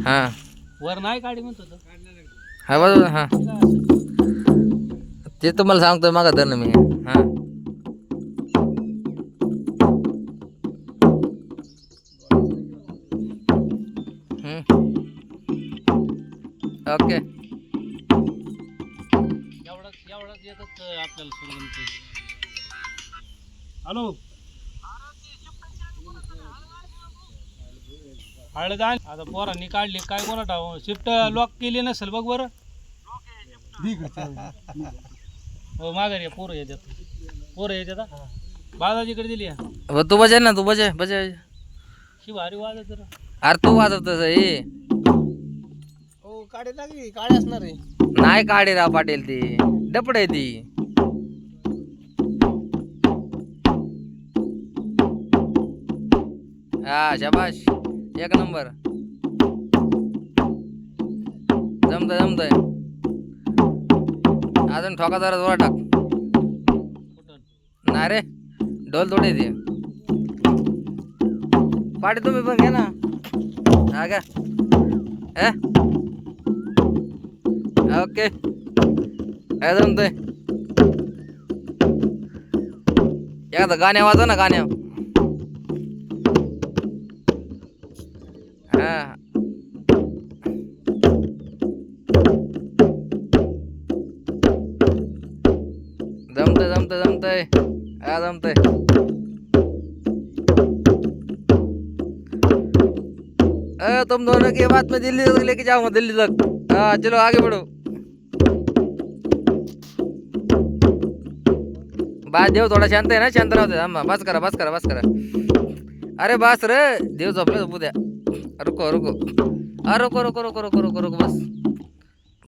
हा वर नाही काढी म्हणतो तो. हा बरोबर हा ते तुम्हाला सांगतोय मागा धरणं मी हा ओके एवढाच येतच आपल्याला सोडून. हॅलो हळद आण आता पोरांनी काढली काय कोणा ठाव शिफ्ट लॉक केली नसेल बघ बरं. हो माघारी पोरं येतात बाळाजीकडे दिली तू बजाय ना तू बजाय शी भारी वाजत जरा. अरे तू वाजवत हे हो काढे लागली काढे असणार आहे. नाही काढे राव पाटील ती डपड आहे ती. हा शाबाश एक नंबर जमतय अजून ठोका जरा जोरा टाक ना रे ढोल थोडी ती पाटी तुम्ही पण घ्या ना हा का ओके काय जमतय एखादं गाण्या वाजव ना गाण्या हा जमतय हा जमतय तुम दोनों की बात में दिल्ली तक लेके जाऊंगा दिल्ली तक हाँ चलो आगे बढ़ो बात देव थोडा शांत आहे ना शांत राहते थांबा बस करा अरे बस रे देव झोपले झोपू द्या रुको रुको रुको बस